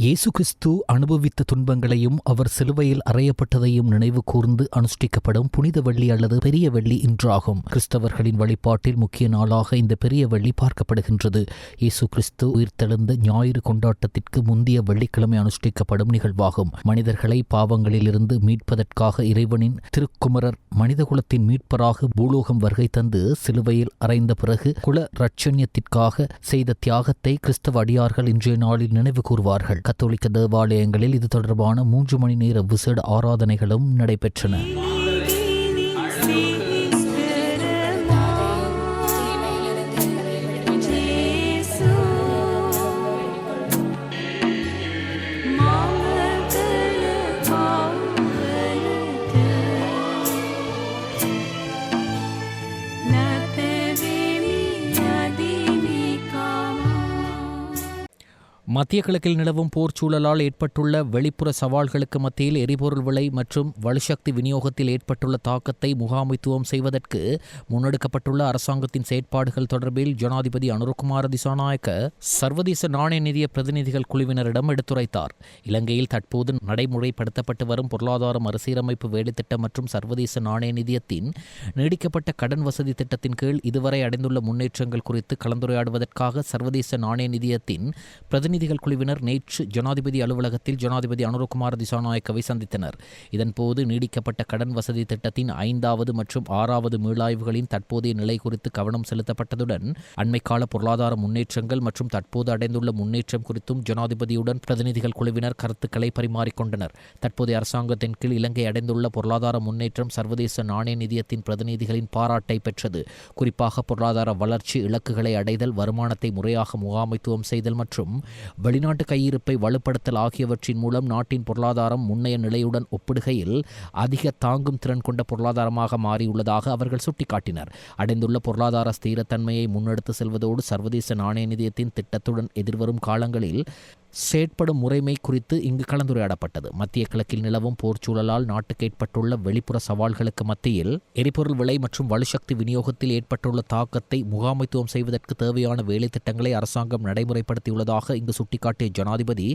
இயேசு கிறிஸ்து அனுபவித்த துன்பங்களையும் அவர் சிலுவையில் அறையப்பட்டதையும் நினைவு கூர்ந்து அனுஷ்டிக்கப்படும் புனித வெள்ளி அல்லது பெரிய வெள்ளி இன்றாகும். கிறிஸ்தவர்களின் வழிபாட்டில் முக்கிய நாளாக இந்த பெரிய வெள்ளி பார்க்கப்படுகின்றது. இயேசு கிறிஸ்து உயிர்த்தெழுந்த ஞாயிறு கொண்டாட்டத்திற்கு முந்தைய வெள்ளிக்கிழமை அனுஷ்டிக்கப்படும் நிகழ்வாகும். மனிதர்களை பாவங்களிலிருந்து மீட்பதற்காக இறைவனின் திருக்குமரர் மனிதகுலத்தின் மீட்பராக பூலோகம் வருகை தந்து சிலுவையில் அறைந்த பிறகு குல இரட்சண்யத்திற்காக செய்த தியாகத்தை கிறிஸ்தவ அடியார்கள் இன்றைய நாளில் நினைவு கூறுவார்கள். கத்தோலிக்க தேவாலயங்களில் இது தொடர்பான 3 மணி நேர விசேட ஆராதனைகளும் நடைபெற்றன. மத்திய கிழக்கில் நிலவும் போர் சூழலால் ஏற்பட்டுள்ள வெளிப்புற சவால்களுக்கு மத்தியில் எரிபொருள் விலை மற்றும் வலுசக்தி விநியோகத்தில் ஏற்பட்டுள்ள தாக்கத்தை முகாமைத்துவம் செய்வதற்கு முன்னெடுக்கப்பட்டுள்ள அரசாங்கத்தின் செயற்பாடுகள் தொடர்பில் ஜனாதிபதி அனுரகுமார திசாநாயக்க சர்வதேச நாணய நிதிய பிரதிநிதிகள் குழுவினரிடம் எடுத்துரைத்தார். இலங்கையில் தற்போது நடைமுறைப்படுத்தப்பட்டு வரும் பொருளாதார மறுசீரமைப்பு வேலைத்திட்டம் மற்றும் சர்வதேச நாணய நிதியத்தின் நீடிக்கப்பட்ட கடன் வசதி திட்டத்தின் கீழ் இதுவரை அடைந்துள்ள முன்னேற்றங்கள் குறித்து கலந்துரையாடுவதற்காக சர்வதேச நாணய நிதியத்தின் பிரதிநிதிகள் குழுவினர் நேற்று ஜனாதிபதி அலுவலகத்தில் ஜனாதிபதி அனுரகுமார திசாநாயக்கவை சந்தித்தனர். இதன்போது நீடிக்கப்பட்ட கடன் வசதி திட்டத்தின் 5வது மற்றும் 6வது மீளாய்வுகளின் தற்போதைய நிலை குறித்து கவனம் செலுத்தப்பட்டதுடன் அண்மைக்கால பொருளாதார முன்னேற்றங்கள் மற்றும் தற்போது அடைந்துள்ள முன்னேற்றம் குறித்தும் ஜனாதிபதியுடன் பிரதிநிதிகள் குழுவினர் கருத்துக்களை பரிமாறிக்கொண்டனர். தற்போதைய அரசாங்கத்தின் கீழ் இலங்கை அடைந்துள்ள பொருளாதார முன்னேற்றம் சர்வதேச நாணய நிதியத்தின் பிரதிநிதிகளின் பாராட்டை பெற்றது. குறிப்பாக பொருளாதார வளர்ச்சி இலக்குகளை அடைதல், வருமானத்தை முறையாக முகாமைத்துவம் செய்தல் மற்றும் வெளிநாட்டு கையிருப்பை வலுப்படுத்தல் ஆகியவற்றின் மூலம் நாட்டின் பொருளாதாரம் முன்னைய நிலையுடன் ஒப்பிடுகையில் அதிக தாங்கும் திறன் கொண்ட பொருளாதாரமாக மாறியுள்ளதாக அவர்கள் சுட்டிக்காட்டினர். அடைந்துள்ள பொருளாதார ஸ்திரத்தன்மையை முன்னெடுத்து செல்வதோடு சர்வதேச நாணய நிதியத்தின் திட்டத்துடன் எதிர்வரும் காலங்களில் செயற்படும் முறைமை குறித்து இங்கு கலந்துரையாடப்பட்டது. மத்திய கிழக்கில் நிலவும் போர் சூழலால் நாட்டுக்கு ஏற்பட்டுள்ள வெளிப்புற சவால்களுக்கு மத்தியில் எரிபொருள் விலை மற்றும் வலுசக்தி விநியோகத்தில் ஏற்பட்டுள்ள தாக்கத்தை முகாமைத்துவம் செய்வதற்கு தேவையான வேலை திட்டங்களை அரசாங்கம் நடைமுறைப்படுத்தியுள்ளதாக இங்கு சுட்டிக்காட்டிய ஜனாதிபதி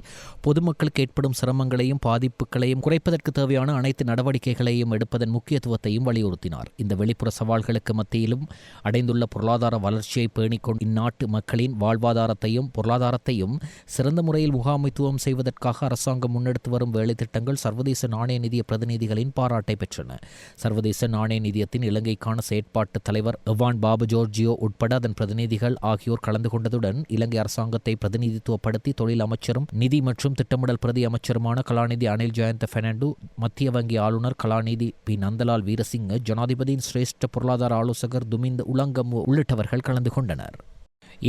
பொதுமக்களுக்கு ஏற்படும் சிரமங்களையும் பாதிப்புகளையும் குறைப்பதற்கு தேவையான அனைத்து நடவடிக்கைகளையும் எடுப்பதன் முக்கியத்துவத்தையும் வலியுறுத்தினார். இந்த வெளிப்புற சவால்களுக்கு மத்தியிலும் அடைந்துள்ள பொருளாதார வளர்ச்சியை பேணிக்கொண்டு இந்நாட்டு மக்களின் வாழ்வாதாரத்தையும் பொருளாதாரத்தையும் சிறந்த முறையில் முகாமைத்துவம் செய்வதற்காக அரசாங்கம் முன்னெடுத்து வரும் வேலை திட்டங்கள் சர்வதேச நாணய நிதிய பிரதிநிதிகளின் பாராட்டை பெற்றன. சர்வதேச நாணய நிதியத்தின் இலங்கைக்கான செயற்பாட்டு தலைவர் எவான் பாபு ஜோர்ஜியோ உட்பட அதன் பிரதிநிதிகள் ஆகியோர் கலந்து கொண்டதுடன் இலங்கை அரசாங்கத்தை பிரதிநிதித்துவப்படுத்தி தொழில் அமைச்சரும் நிதி மற்றும் திட்டமிடல் பிரதி அமைச்சருமான கலாநிதி அனில் ஜெயந்த பெர்னாண்டோ, மத்திய வங்கி ஆளுநர் கலாநிதி பி நந்தலால் வீரசிங்க, ஜனாதிபதியின் சிரேஷ்ட பொருளாதார ஆலோசகர் துமிந்த உலங்கம் உள்ளிட்டவர்கள் கலந்து கொண்டனர்.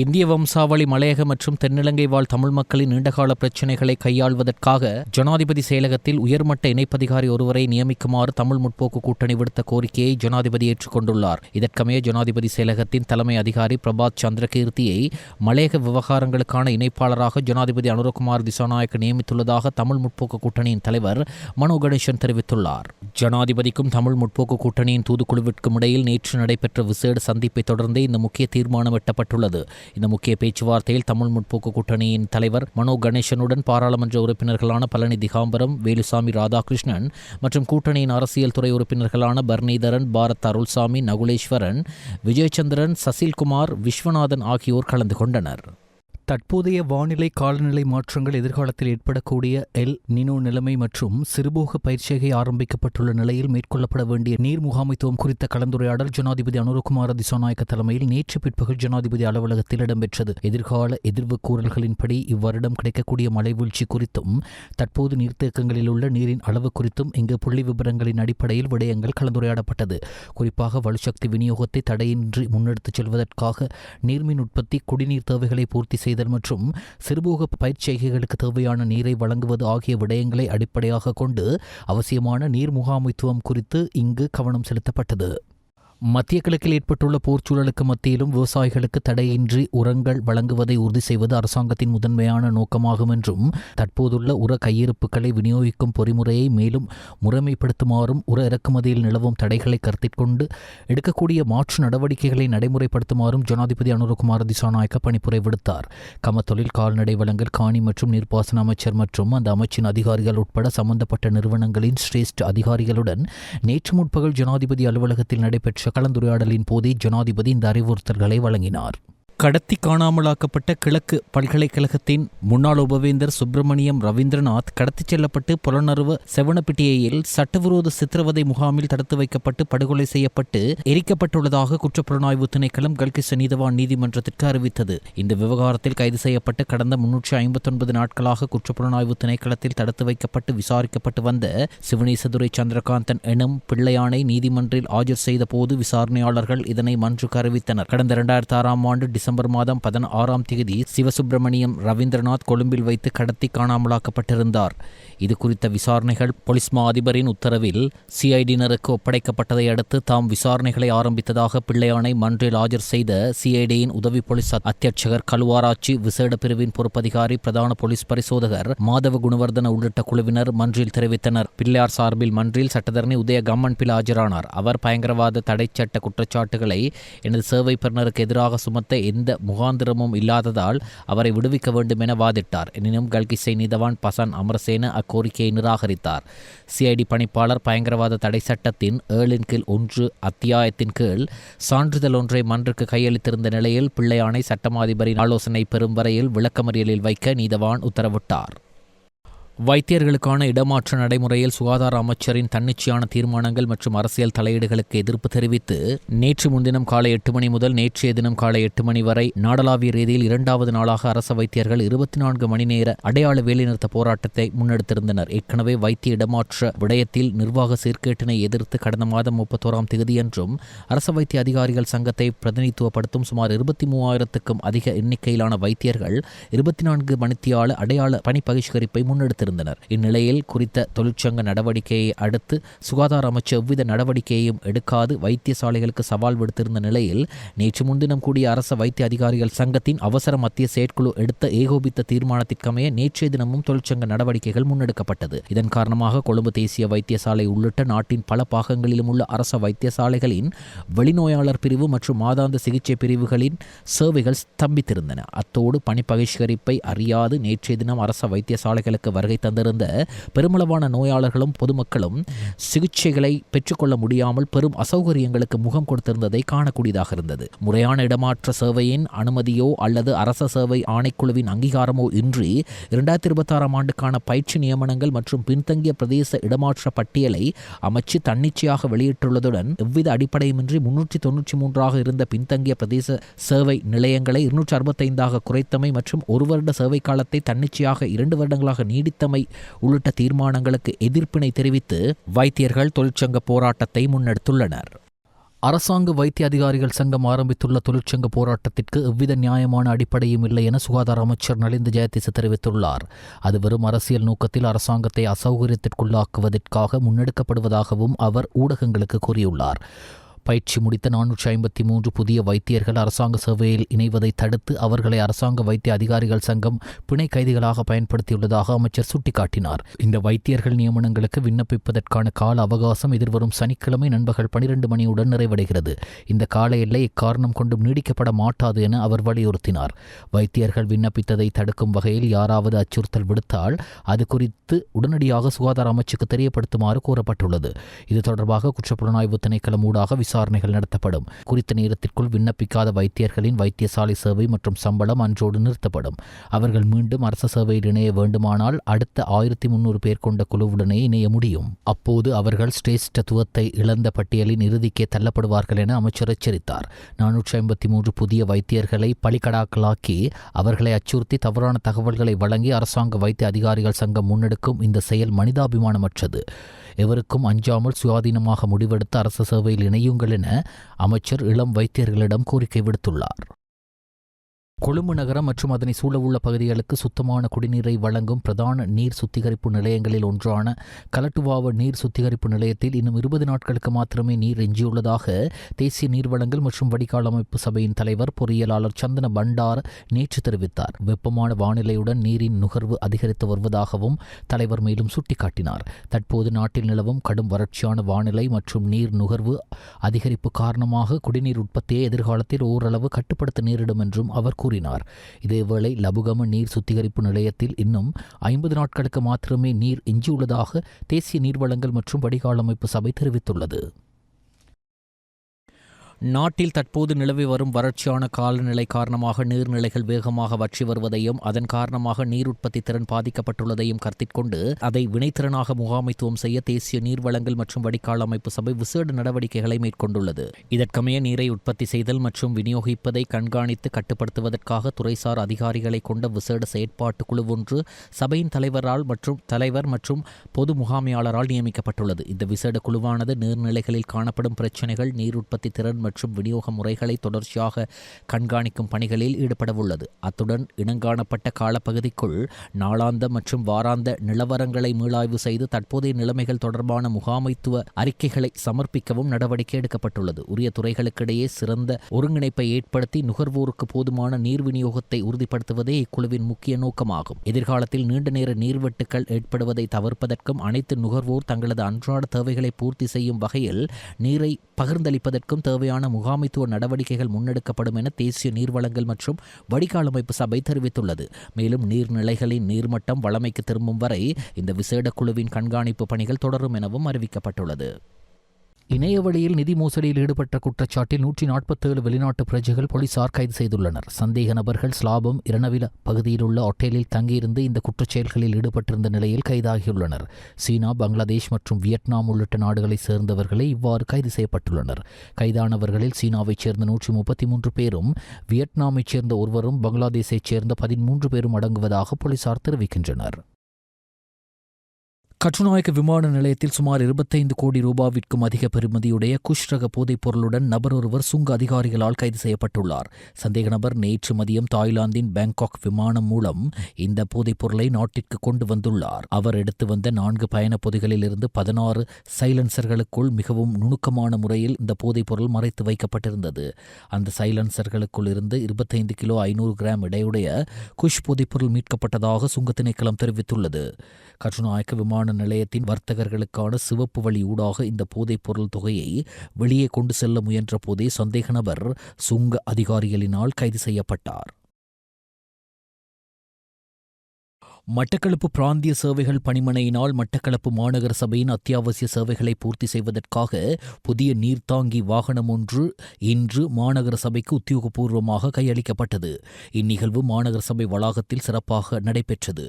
இந்திய வம்சாவளி மலையக மற்றும் தென்னிலங்கை வாழ் தமிழ் மக்களின் நீண்டகால பிரச்சினைகளை கையாள்வதற்காக ஜனாதிபதி செயலகத்தில் உயர்மட்ட இணைப்பதிகாரி ஒருவரை நியமிக்குமாறு தமிழ் முற்போக்கு கூட்டணி விடுத்த கோரிக்கையை ஜனாதிபதி ஏற்றுக்கொண்டுள்ளார். இதற்கமைய ஜனாதிபதி செயலகத்தின் தலைமை அதிகாரி பிரபாத் சந்திரகீர்த்தியை மலையக விவகாரங்களுக்கான இணைப்பாளராக ஜனாதிபதி அனுரகுமார் திசாநாயக்க நியமித்துள்ளதாக தமிழ் முற்போக்கு கூட்டணியின் தலைவர் மனோ கணேசன் தெரிவித்துள்ளார். ஜனாதிபதிக்கும் தமிழ் முற்போக்கு கூட்டணியின் தூதுக்குழுவிற்கும் இடையில் நேற்று நடைபெற்ற விசேட சந்திப்பை தொடர்ந்தே இந்த முக்கிய தீர்மானம் எட்டப்பட்டுள்ளது. இந்த முக்கிய பேச்சுவார்த்தையில் தமிழ் முற்போக்கு கூட்டணியின் தலைவர் மனோ கணேசனுடன் பாராளுமன்ற உறுப்பினர்களான பழனி திகாம்பரம், வேலுசாமி ராதாகிருஷ்ணன் மற்றும் கூட்டணியின் அரசியல் துறை உறுப்பினர்களான பர்னீதரன், பாரத் அருள்சாமி, நகுலேஸ்வரன், விஜயச்சந்திரன், சசில்குமார், விஸ்வநாதன் ஆகியோர் கலந்து கொண்டனர். தற்போதைய வானிலை காலநிலை மாற்றங்கள் எதிர்காலத்தில் ஏற்படக்கூடிய எல் நினோ நிலைமை மற்றும் சிறுபோக பயிற்சியை ஆரம்பிக்கப்பட்டுள்ள நிலையில் மேற்கொள்ளப்பட வேண்டிய நீர் முகாமைத்துவம் குறித்த கலந்துரையாடல் ஜனாதிபதி அனுரகுமார திசாநாயக்க தலைமையில் நேற்று பிற்பகல் ஜனாதிபதி அலுவலகத்தில் இடம்பெற்றது. எதிர்கால எதிர்வு கூறல்களின்படி இவ்வருடம் கிடைக்கக்கூடிய மழை வீழ்ச்சி குறித்தும் தற்போது நீர்த்தேக்கங்களில் உள்ள நீரின் அளவு குறித்தும் இங்கு புள்ளி விபரங்களின் அடிப்படையில் விடயங்கள் கலந்துரையாடப்பட்டது. குறிப்பாக வலுசக்தி விநியோகத்தை தடையின்றி முன்னெடுத்துச் செல்வதற்காக நீர்மின் உற்பத்தி, குடிநீர் தேவைகளை பூர்த்தி செய்தல் மற்றும் சிறுபோக பயிற்சிகளுக்கு தேவையான நீரை வழங்குவது ஆகிய விடயங்களை அடிப்படையாக கொண்டு அவசியமான நீர் முகாமைத்துவம் குறித்து இங்கு கவனம் செலுத்தப்பட்டது. மத்திய கிழக்கில் ஏற்பட்டுள்ள போர்ச்சூழலுக்கு மத்தியிலும் விவசாயிகளுக்கு தடையின்றி உரங்கள் வழங்குவதை உறுதி செய்வது அரசாங்கத்தின் முதன்மையான நோக்கமாகும் என்றும் தற்போதுள்ள உர கையிருப்புகளை விநியோகிக்கும் பொறிமுறையை மேலும் முறைமைப்படுத்துமாறும் உர இறக்குமதியில் நிலவும் தடைகளை கருத்தில் கொண்டு எடுக்கக்கூடிய மாற்று நடவடிக்கைகளை நடைமுறைப்படுத்துமாறும் ஜனாதிபதி அனுரகுமார திசாநாயக்க பணிப்புரை விடுத்தார். கமத்தொழில், கால்நடை வளங்கள், காணி மற்றும் நீர்ப்பாசன அமைச்சர் மற்றும் அந்த அமைச்சின் அதிகாரிகள் உட்பட சம்பந்தப்பட்ட நிறுவனங்களின் சிரேஷ்ட அதிகாரிகளுடன் நேற்று முற்பகல் ஜனாதிபதி அலுவலகத்தில் நடைபெற்ற கலந்துரையாடலின் போதே ஜனாதிபதி இந்த அறிவுறுத்தல்களை வழங்கினார். கடத்தி காணாமலாக்கப்பட்ட கிழக்கு பல்கலைக்கழகத்தின் முன்னாள் உபவேந்தர் சுப்பிரமணியம் ரவீந்திரநாத் கடத்திச் செல்லப்பட்டு புலனறுவ செவனப்பிட்டியில் சட்டவிரோத சித்திரவதை முகாமில் தடுத்து வைக்கப்பட்டு படுகொலை செய்யப்பட்டு எரிக்கப்பட்டுள்ளதாக குற்றப்புலனாய்வு திணைக்களம் கல்கிஸ்ஸ நீதவான் நீதிமன்றத்திற்கு அறிவித்தது. இந்த விவகாரத்தில் கைது செய்யப்பட்டு கடந்த 359 நாட்களாக குற்றப்புலனாய்வு திணைக்களத்தில் தடுத்து வைக்கப்பட்டு விசாரிக்கப்பட்டு வந்த சிவனேசதுரை சந்திரகாந்தன் எனும் பிள்ளையானை நீதிமன்றில் ஆஜர் செய்த போது விசாரணையாளர்கள் இதனை மன்றுக்கு அறிவித்தனர். கடந்த 2006ஆம் ஆண்டு டிசம்பர் மாதம் 16ஆம் தேதி சிவசுப்பிரமணியம் ரவீந்திரநாத் கொழும்பில் வைத்து கடத்தி காணாமலாக்கப்பட்டிருந்தார். இது குறித்த விசாரணைகள் பொலிஸ் மா அதிபரின் உத்தரவில் சிஐடியினருக்கு ஒப்படைக்கப்பட்டதை அடுத்து தாம் விசாரணைகளை ஆரம்பித்ததாக பிள்ளையானை மன்றில் ஆஜர் செய்த சிஐடியின் உதவி போலீஸ் அத்தியட்சகர் கலுவாராய்ச்சி விசேட பிரிவின் பொறுப்பதிகாரி பிரதான போலீஸ் பரிசோதகர் மாதவ குணவர்தன உள்ளிட்ட குழுவினர் மன்றில் தெரிவித்தனர். பிள்ளையார் சார்பில் மன்றில் சட்டத்தரணி உதய கம்மன்பில் ஆஜரானார். அவர் பயங்கரவாத தடைச்சட்ட குற்றச்சாட்டுகளை எனது சேவை பெறுநருக்கு எதிராக சுமத்த எந்த முகாந்திரமும் இல்லாததால் அவரை விடுவிக்க வேண்டும் என வாதிட்டார். எனினும் கல்கிஸ்ஸை நீதவான் பசன் அமரசேன அக்கோரிக்கையை நிராகரித்தார். சிஐடி பணிப்பாளர் பயங்கரவாத தடை சட்டத்தின் 7(1) அத்தியாயத்தின் கீழ் சான்றிதழ் ஒன்றை மன்றுக்கு கையளித்திருந்த நிலையில் பிள்ளையானை சட்டமாதிபரின் ஆலோசனை பெறும் வரையில் விளக்கமறியலில் வைக்க நீதவான் உத்தரவிட்டார். வைத்தியர்களுக்கான இடமாற்ற நடைமுறையில் சுகாதார அமைச்சரின் தன்னிச்சையான தீர்மானங்கள் மற்றும் அரசியல் தலையீடுகளுக்கு எதிர்ப்பு தெரிவித்து நேற்று முன்தினம் காலை 8 மணி முதல் நேற்றைய தினம் காலை 8 மணி வரை நாடளாவிய ரீதியில் 2வது நாளாக அரச வைத்தியர்கள் 24 மணி நேர அடையாள வேலைநிறுத்த போராட்டத்தை முன்னெடுத்திருந்தனர். ஏற்கனவே வைத்திய இடமாற்ற விடயத்தில் நிர்வாக சீர்கேட்டினை எதிர்த்து கடந்த மாதம் 31ஆம் தேதியன்றும் அரச வைத்திய அதிகாரிகள் சங்கத்தை பிரதிநிதித்துவப்படுத்தும் சுமார் 23,000க்கும் அதிக எண்ணிக்கையிலான வைத்தியர்கள் 24 மணித்தியால அடையாள பணி பகிஷ்கரிப்பை முன்னெடுத்து இருந்தனர். இந்நிலையில் குறித்த தொழிற்சங்க நடவடிக்கையை அடுத்து சுகாதார அமைச்சர் எவ்வித நடவடிக்கையையும் எடுக்காது வைத்தியசாலைகளுக்கு சவால் விடுத்திருந்த நிலையில் நேற்று முன்தினம் கூடிய அரச வைத்திய அதிகாரிகள் சங்கத்தின் அவசர மத்திய செயற்குழு எடுத்த ஏகோபித்த தீர்மானத்திற்கமைய நேற்றைய தினமும் தொழிற்சங்க நடவடிக்கைகள் முன்னெடுக்கப்பட்டது. இதன் காரணமாக கொழும்பு தேசிய வைத்தியசாலை உள்ளிட்ட நாட்டின் பல பாகங்களிலும் உள்ள அரச வைத்தியசாலைகளின் வெளிநோயாளர் பிரிவு மற்றும் மாதாந்த சிகிச்சை பிரிவுகளின் சேவைகள் ஸ்தம்பித்திருந்தன. அத்தோடு பணி பகிஷ்கரிப்பை அறியாது நேற்றைய தினம் அரச வைத்தியசாலைகளுக்கு வருகை தந்திருந்த பெருமளவான நோயாளர்களும் பொதுமக்களும் சிகிச்சைகளை பெற்றுக்கொள்ள முடியாமல் பெரும் அசௌகரியங்களுக்கு முகம் கொடுத்திருந்ததை காணக்கூடியதாக இருந்தது. முறையான இடமாற்ற சேவையின் அனுமதியோ அல்லது அரச சேவை ஆணைக்குழுவின் அங்கீகாரமோ இன்றி 2026ஆம் ஆண்டுக்கான பயிற்சி நியமனங்கள் மற்றும் பின்தங்கிய பிரதேச இடமாற்ற பட்டியலை அமைச்சு தன்னிச்சையாக வெளியிட்டுள்ளதுடன் எவ்வித அடிப்படையுமின்றி 393ஆக இருந்த பின்தங்கிய பிரதேச சேவை நிலையங்களை 265ஆக குறைத்தமை மற்றும் 1 வருட சேவை காலத்தை தன்னிச்சையாக 2 வருடங்களாக நீடித்த உள்ளிட்ட தீர்மானங்களுக்கு எதிர்ப்பினை தெரிவித்து வைத்தியர்கள் தொழிற்சங்க போராட்டத்தை முன்னெடுத்துள்ளனர். அரசாங்க வைத்திய அதிகாரிகள் சங்கம் ஆரம்பித்துள்ள தொழிற்சங்க போராட்டத்திற்கு எவ்வித நியாயமான அடிப்படையும் இல்லை என சுகாதார அமைச்சர் நலிந்த ஜெயதிச தெரிவித்துள்ளார். அது வெறும் அரசியல் நோக்கத்தில் அரசாங்கத்தை அசௌகரியத்திற்குள்ளாக்குவதற்காக முன்னெடுக்கப்படுவதாகவும் அவர் ஊடகங்களுக்கு கூறியுள்ளார். பயிற்சி முடித்த 453 புதிய வைத்தியர்கள் அரசாங்க சேவையில் இணைவதை தடுத்து அவர்களை அரசாங்க வைத்திய அதிகாரிகள் சங்கம் பிணை கைதிகளாக பயன்படுத்தியுள்ளதாக அமைச்சர் சுட்டிக்காட்டினார். இந்த வைத்தியர்கள் நியமனங்களுக்கு விண்ணப்பிப்பதற்கான கால அவகாசம் எதிர்வரும் சனிக்கிழமை நண்பகல் 12 மணியுடன் நிறைவடைகிறது. இந்த கால எல்லை இக்காரணம் கொண்டும் நீடிக்கப்பட மாட்டாது என அவர் வலியுறுத்தினார். வைத்தியர்கள் விண்ணப்பித்ததை தடுக்கும் வகையில் யாராவது அச்சுறுத்தல் விடுத்தால் அது குறித்து உடனடியாக சுகாதார அமைச்சுக்கு தெரியப்படுத்துமாறு கூறப்பட்டுள்ளது. இது தொடர்பாக குற்றப்புலனாய்வு திணைக்களம் ஊடாக விசாரணைகள் நடத்தப்படும். குறித்த நேரத்திற்குள் விண்ணப்பிக்காத வைத்தியர்களின் வைத்தியசாலை சேவை மற்றும் சம்பளம் அன்றோடு நிறுத்தப்படும். அவர்கள் மீண்டும் அரச சேவையில் இணைய வேண்டுமானால் அடுத்த 1300 பேர் கொண்ட குழுவுடனே இணைய முடியும். அப்போது அவர்கள் சிரேஷ்டத்துவத்தை இழந்த பட்டியலின் இறுதிக்கே தள்ளப்படுவார்கள் என அமைச்சர் எச்சரித்தார். 453 புதிய வைத்தியர்களை பலிகடாக்களாக்கி அவர்களை அச்சுறுத்தி தவறான தகவல்களை வழங்கி அரசாங்க வைத்திய அதிகாரிகள் சங்கம் முன்னெடுக்கும் இந்த செயல் மனிதாபிமானமற்றது. எவருக்கும் அஞ்சாமல் சுயாதீனமாக முடிவெடுத்து அரச சேவையில் இணையுங்கள் என அமைச்சர் இளம் வைத்தியர்களிடம் கோரிக்கை விடுத்துள்ளார். கொழும்பு நகரம் மற்றும் அதனை சூழவுள்ள பகுதிகளுக்கு சுத்தமான குடிநீரை வழங்கும் பிரதான நீர் சுத்திகரிப்பு நிலையங்களில் ஒன்றான கலட்டுவாவ நீர் சுத்திகரிப்பு நிலையத்தில் இன்னும் 20 நாட்களுக்கு மாத்திரமே நீர் எஞ்சியுள்ளதாக தேசிய நீர்வளங்கள் மற்றும் வடிகால் அமைப்பு சபையின் தலைவர் பொறியியலாளர் சந்தன பண்டார நேற்று தெரிவித்தார். வெப்பமான வானிலையுடன் நீரின் நுகர்வு அதிகரித்து வருவதாகவும் தலைவர் மேலும் சுட்டிக்காட்டினார். தற்போது நாட்டில் நிலவும் கடும் வறட்சியான வானிலை மற்றும் நீர் நுகர்வு அதிகரிப்பு காரணமாக குடிநீர் உற்பத்தியை எதிர்காலத்தில் ஓரளவு கட்டுப்படுத்த நேரிடும் என்றும் அவர் கூறினார். இதேவேளை லபுகம நீர் சுத்திகரிப்பு நிலையத்தில் இன்னும் 50 நாட்களுக்கு மாத்திரமே நீர் எஞ்சியுள்ளதாக தேசிய நீர்வளங்கள் மற்றும் வடிகால் அமைப்பு சபை தெரிவித்துள்ளது. நாட்டில் தற்போது நிலவி வரும் வறட்சியான காலநிலை காரணமாக நீர்நிலைகள் வேகமாக வற்றி வருவதையும் அதன் காரணமாக நீர் உற்பத்தி திறன் பாதிக்கப்பட்டுள்ளதையும் கருத்திற்கொண்டு அதை வினைத்திறனாக முகாமைத்துவம் செய்ய தேசிய நீர்வளங்கள் மற்றும் வடிகால் அமைப்பு சபை விசேட நடவடிக்கைகளை மேற்கொண்டுள்ளது. இதற்கமைய நீரை உற்பத்தி செய்தல் மற்றும் விநியோகிப்பதை கண்காணித்து கட்டுப்படுத்துவதற்காக துறைசார் அதிகாரிகளை கொண்ட விசேட செயற்பாட்டு குழு ஒன்று சபையின் தலைவர் மற்றும் பொது முகாமையாளரால் நியமிக்கப்பட்டுள்ளது. இந்த விசேட குழுவானது நீர்நிலைகளில் காணப்படும் பிரச்சினைகள், நீர் உற்பத்தி திறன் மற்றும் விநியோக முறைகளை தொடர்ச்சியாக கண்காணிக்கும் பணிகளில் ஈடுபடவுள்ளது. அத்துடன் இனங்காணப்பட்ட காலப்பகுதிக்குள் நாளாந்த மற்றும் வாராந்த நிலவரங்களை மீளாய்வு செய்து தற்போதைய நிலைமைகள் தொடர்பான முகாமைத்துவ அறிக்கைகளை சமர்ப்பிக்கவும் நடவடிக்கை எடுக்கப்பட்டுள்ளது. உரிய துறைகளுக்கிடையே சிறந்த ஒருங்கிணைப்பை ஏற்படுத்தி நுகர்வோருக்கு போதுமான நீர் விநியோகத்தை உறுதிப்படுத்துவதே இக்குழுவின் முக்கிய நோக்கமாகும். எதிர்காலத்தில் நீண்ட நேர நீர்வெட்டுக்கள் ஏற்படுவதை தவிர்ப்பதற்கும் அனைத்து நுகர்வோர் தங்களது அன்றாட தேவைகளை பூர்த்தி செய்யும் வகையில் நீரை பகிர்ந்தளிப்பதற்கும் தேவையான முகாமைத்துவ நடவடிக்கைகள் முன்னெடுக்கப்படும் என தேசிய நீர்வளங்கள் மற்றும் வடிகால் அமைப்பு சபை தெரிவித்துள்ளது. மேலும் நீர்நிலைகளின் நீர்மட்டம் வழமைக்கு திரும்பும் வரை இந்த விசேட குழுவின் கண்காணிப்பு பணிகள் தொடரும் எனவும் அறிவிக்கப்பட்டுள்ளது. இணைய வழியில் நிதி மோசடியில் ஈடுபட்ட குற்றச்சாட்டில் 147 வெளிநாட்டு பிரஜைகள் போலீசார் கைது செய்துள்ளனர். சந்தேக நபர்கள் ஸ்லாபம் இரனவில பகுதியில் உள்ள ஒட்டேலில் தங்கியிருந்து இந்த குற்றச்செயல்களில் ஈடுபட்டிருந்த நிலையில் கைதாகியுள்ளனர். சீனா, பங்களாதேஷ் மற்றும் வியட்நாம் உள்ளிட்ட நாடுகளைச் சேர்ந்தவர்களே இவ்வாறு கைது செய்யப்பட்டுள்ளனர். கைதானவர்களில் சீனாவைச் சேர்ந்த 133 பேரும், வியட்நாமைச் சேர்ந்த ஒருவரும், பங்களாதேஷைச் சேர்ந்த 13 பேரும் அடங்குவதாக போலீசார் தெரிவிக்கின்றனர். கட்டுநாயக்க விமான நிலையத்தில் சுமார் 25 கோடி ரூபாவிற்கும் அதிக பெறுமதியுடைய குஷ் ரக போதைப் பொருளுடன் நபர் ஒருவர் சுங்க அதிகாரிகளால் கைது செய்யப்பட்டுள்ளார். சந்தேக நபர் நேற்று மதியம் தாய்லாந்தின் பேங்காக் விமானம் மூலம் இந்த போதைப் பொருளை நாட்டிற்கு கொண்டு வந்துள்ளார். அவர் எடுத்து வந்த 4 பயண பொதிகளில் இருந்து 16 சைலன்சர்களுக்குள் மிகவும் நுணுக்கமான முறையில் இந்த போதைப் பொருள் மறைத்து வைக்கப்பட்டிருந்தது. அந்த சைலன்சர்களுக்குள் இருந்து 25 கிலோ 500 கிராம் எடையுடைய குஷ் போதைப் பொருள் மீட்கப்பட்டதாக சுங்க திணைக்களம் தெரிவித்துள்ளது. கட்டுநாயக்க விமான நிலையத்தின் வர்த்தகர்களுக்கான சிவப்பு வழி ஊடாக இந்த போதைப் பொருள் தொகையை வெளியே கொண்டு செல்ல முயன்ற போதே சந்தேக நபர் சுங்க அதிகாரிகளினால் கைது செய்யப்பட்டார். மட்டக்களப்பு பிராந்திய சேவைகள் பணிமனையினால் மட்டக்களப்பு மாநகர சபையின் அத்தியாவசிய சேவைகளை பூர்த்தி செய்வதற்காக புதிய நீர்த்தாங்கி வாகனம் ஒன்று இன்று மாநகர சபைக்கு உத்தியோகபூர்வமாக கையளிக்கப்பட்டது. இந்நிகழ்வு மாநகர சபை வளாகத்தில் சிறப்பாக நடைபெற்றது.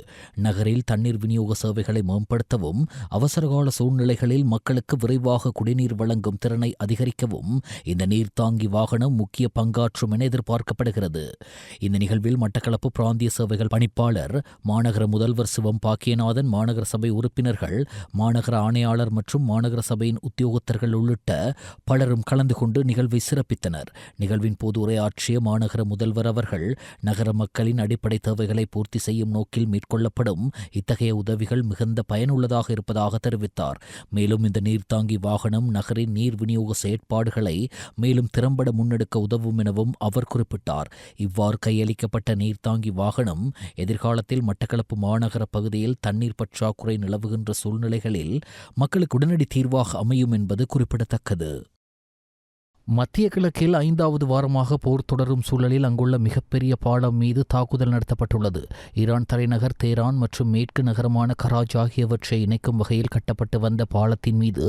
நகரில் தண்ணீர் விநியோக சேவைகளை மேம்படுத்தவும் அவசரகால சூழ்நிலைகளில் மக்களுக்கு விரைவாக குடிநீர் வழங்கும் திறனை அதிகரிக்கவும் இந்த நீர்த்தாங்கி வாகனம் முக்கிய பங்காற்றும் என எதிர்பார்க்கப்படுகிறது. இந்த நிகழ்வில் மட்டக்களப்பு பிராந்திய சேவைகள் பணிப்பாளர், மாநகர முதல்வர் சிவம் பாக்கியநாதன், மாநகர சபை உறுப்பினர்கள், மாநகர ஆணையாளர் மற்றும் மாநகர சபையின் உத்தியோகத்தர்கள் உள்ளிட்ட பலரும் கலந்து கொண்டு நிகழ்வை சிறப்பித்தனர். நிகழ்வின் போது உரையாற்றிய மாநகர முதல்வர் அவர்கள், நகர மக்களின் அடிப்படை தேவைகளை பூர்த்தி செய்யும் நோக்கில் மேற்கொள்ளப்படும் இத்தகைய உதவிகள் மிகுந்த பயனுள்ளதாக இருப்பதாக தெரிவித்தார். மேலும் இந்த நீர்த்தாங்கி வாகனம் நகரின் நீர் விநியோக செயற்பாடுகளை மேலும் திறம்பட முன்னெடுக்க உதவும் எனவும் அவர் குறிப்பிட்டார். இவ்வாறு கையளிக்கப்பட்ட நீர்த்தாங்கி வாகனம் எதிர்காலத்தில் மட்டக்களப்பு மாநகர பகுதியில் தண்ணீர் பற்றாக்குறை நிலவுகின்ற சூழ்நிலைகளில் மக்களுக்கு உடனடி தீர்வாக அமையும் என்பது குறிப்பிடத்தக்கது. மத்திய கிழக்கில் 5வது வாரமாக போர் தொடரும் சூழலில் அங்குள்ள மிகப்பெரிய பாலம் மீது தாக்குதல் நடத்தப்பட்டுள்ளது. ஈரான் தலைநகர் தேரான் மற்றும் மேற்கு நகரமான கராச் ஆகியவற்றை இணைக்கும் வகையில் கட்டப்பட்டு வந்த பாலத்தின் மீது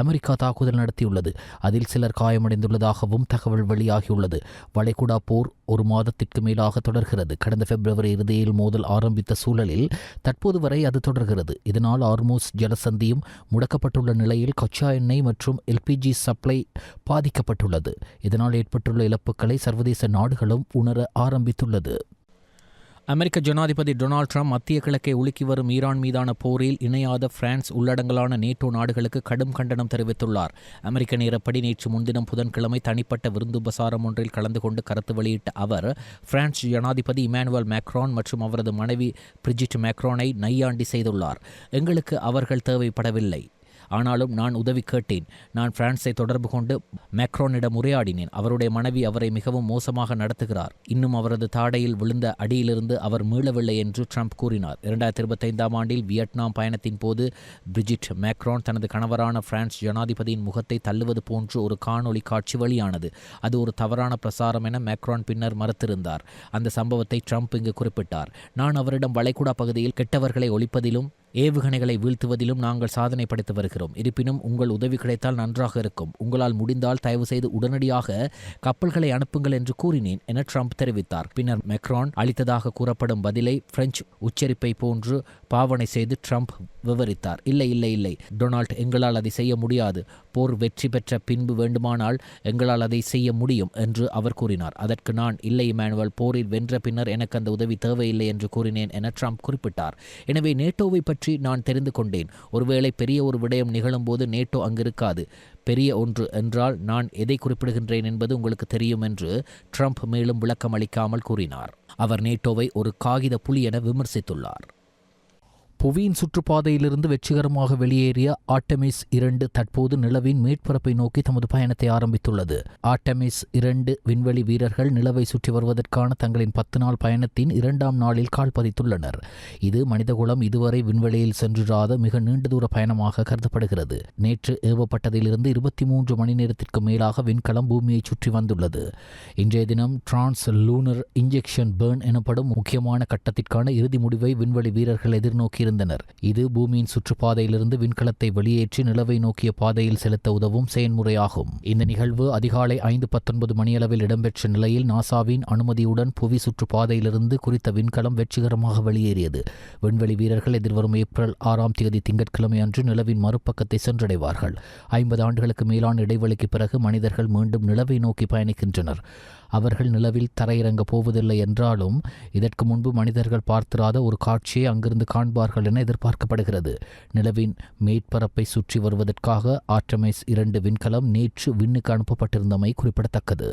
அமெரிக்கா தாக்குதல் நடத்தியுள்ளது. அதில் சிலர் காயமடைந்துள்ளதாகவும் தகவல் வெளியாகியுள்ளது. வளைகுடா போர் ஒரு மாதத்திற்கு மேலாக தொடர்கிறது. கடந்த பிப்ரவரி இறுதியில் மோதல் ஆரம்பித்த சூழலில் தற்போது வரை அது தொடர்கிறது. இதனால் ஹார்மூஸ் ஜலசந்தியும் முடக்கப்பட்டுள்ள நிலையில் கச்சா எண்ணெய் மற்றும் எல்பிஜி சப்ளை பாதிக்கப்பட்டுள்ளது. இதனால் ஏற்பட்டுள்ள இழப்புகளை சர்வதேச நாடுகளும் உணர ஆரம்பித்துள்ளது. அமெரிக்க ஜனாதிபதி டொனால்ட் ட்ரம்ப் மத்திய கிழக்கை உலுக்கி வரும் ஈரான் மீதான போரில் இணையாத பிரான்ஸ் உள்ளடங்கலான நேட்டோ நாடுகளுக்கு கடும் கண்டனம் தெரிவித்துள்ளார். அமெரிக்க நேரப்படி நேற்று முன்தினம் புதன்கிழமை தனிப்பட்ட விருந்துபசாரம் ஒன்றில் கலந்து கொண்டு கருத்து வெளியிட்ட அவர், பிரான்ஸ் ஜனாதிபதி இமானுவேல் மேக்ரான் மற்றும் அவரது மனைவி பிரிஜிட் மேக்ரானை நையாண்டி செய்துள்ளார். எங்களுக்கு அவர்கள் தேவைப்படவில்லை, ஆனாலும் நான் உதவி கேட்டேன். நான் பிரான்ஸை தொடர்பு கொண்டு மேக்ரானிடம் உரையாடினேன். அவருடைய மனைவி அவரை மிகவும் மோசமாக நடத்துகிறார். இன்னும் அவரது தாடையில் விழுந்த அடியிலிருந்து அவர் மீளவில்லை என்று ட்ரம்ப் கூறினார். 2025 ஆண்டில் வியட்நாம் பயணத்தின் போது பிரிஜிட் மேக்ரான் தனது கணவரான பிரான்ஸ் ஜனாதிபதியின் முகத்தை தள்ளுவது போன்று ஒரு காணொளி காட்சி வெளியானது. அது ஒரு தவறான பிரசாரம் என மேக்ரான் பின்னர் மறுத்திருந்தார். அந்த சம்பவத்தை ட்ரம்ப் இங்கு குறிப்பிட்டார். நான் அவரிடம் வளைகுடா பகுதியில் கெட்டவர்களை ஒழிப்பதிலும் ஏவுகணைகளை வீழ்த்துவதிலும் நாங்கள் சாதனை படைத்து வருகிறோம். இருப்பினும் உங்கள் உதவி கிடைத்தால் நன்றாக இருக்கும். உங்களால் முடிந்தால் தயவு செய்து உடனடியாக கப்பல்களை அனுப்புங்கள் என்று கூறினேன் என ட்ரம்ப் தெரிவித்தார். பின்னர் மேக்ரான் அளித்ததாக கூறப்படும் பதிலை பிரெஞ்சு உச்சரிப்பை போன்று பாவனை செய்து ட்ரம்ப் விவரித்தார். இல்லை இல்லை இல்லை டொனால்ட், எங்களால் அதை செய்ய முடியாது. போர் வெற்றி பெற்ற பின்பு வேண்டுமானால் எங்களால் அதை செய்ய முடியும் என்று அவர் கூறினார். அதற்கு நான், இல்லை இமானுவேல், போரில் வென்ற பின்னர் எனக்கு அந்த உதவி தேவையில்லை என்று கூறினேன் என ட்ரம்ப் குறிப்பிட்டார். எனவே நேட்டோவை பற்றி நான் தெரிந்து கொண்டேன். ஒருவேளை பெரிய ஒரு விடயம் நிகழும்போது நேட்டோ அங்கிருக்காது. பெரிய ஒன்று என்றால் நான் எதை குறிப்பிடுகின்றேன் என்பது உங்களுக்கு தெரியும் என்று ட்ரம்ப் மேலும் விளக்கம் அளிக்காமல் கூறினார். அவர் நேட்டோவை ஒரு காகித புலி என விமர்சித்துள்ளார். புவியின் சுற்றுப்பாதையிலிருந்து வெற்றிகரமாக வெளியேறிய ஆர்டெமிஸ் 2 தற்போது நிலவின் மேற்பரப்பை நோக்கி தமது பயணத்தை ஆரம்பித்துள்ளது. ஆர்டெமிஸ் 2 விண்வெளி வீரர்கள் நிலவை சுற்றி வருவதற்கான தங்களின் 10 நாள் பயணத்தின் 2ஆம் நாளில் கால் பதித்துள்ளனர். இது மனிதகுலம் இதுவரை விண்வெளியில் சென்றிராத மிக நீண்ட தூர பயணமாக கருதப்படுகிறது. நேற்று ஏவப்பட்டதிலிருந்து 23 மணி நேரத்திற்கு மேலாக விண்கலம் பூமியை சுற்றி வந்துள்ளது. இன்றைய தினம் டிரான்ஸ் லூனர் இன்ஜெக்ஷன் பர்ன் எனப்படும் முக்கியமான கட்டத்திற்கான இறுதி முடிவை விண்வெளி வீரர்கள் எதிர்நோக்கி இது பூமியின் சுற்றுப்பாதையிலிருந்து விண்கலத்தை வெளியேற்றி நிலவை நோக்கிய பாதையில் செலுத்த உதவும் செயல்முறையாகும். இந்த நிகழ்வு அதிகாலை 5:19 மணியளவில் இடம்பெற்ற நிலையில் நாசாவின் அனுமதியுடன் புவி சுற்றுப்பாதையிலிருந்து குறித்த விண்கலம் வெற்றிகரமாக வெளியேறியது. விண்வெளி வீரர்கள் எதிர்வரும் ஏப்ரல் 6ஆம் தேதி திங்கட்கிழமை அன்று நிலவின் மறுபக்கத்தை சென்றடைவார்கள். 50 ஆண்டுகளுக்கு மேலான இடைவெளிக்கு பிறகு மனிதர்கள் மீண்டும் நிலவை நோக்கி பயணிக்கின்றனர். அவர்கள் நிலவில் தரையிறங்க போவதில்லை என்றாலும் இதற்கு முன்பு மனிதர்கள் பார்த்திராத ஒரு காட்சியை அங்கிருந்து காண்பார்கள் என எதிர்பார்க்கப்படுகிறது. நிலவின் மேற்பரப்பை சுற்றி வருவதற்காக ஆர்டெமிஸ் 2 விண்கலம் நேற்று விண்ணுக்கு அனுப்பப்பட்டிருந்தமை குறிப்பிடத்தக்கது.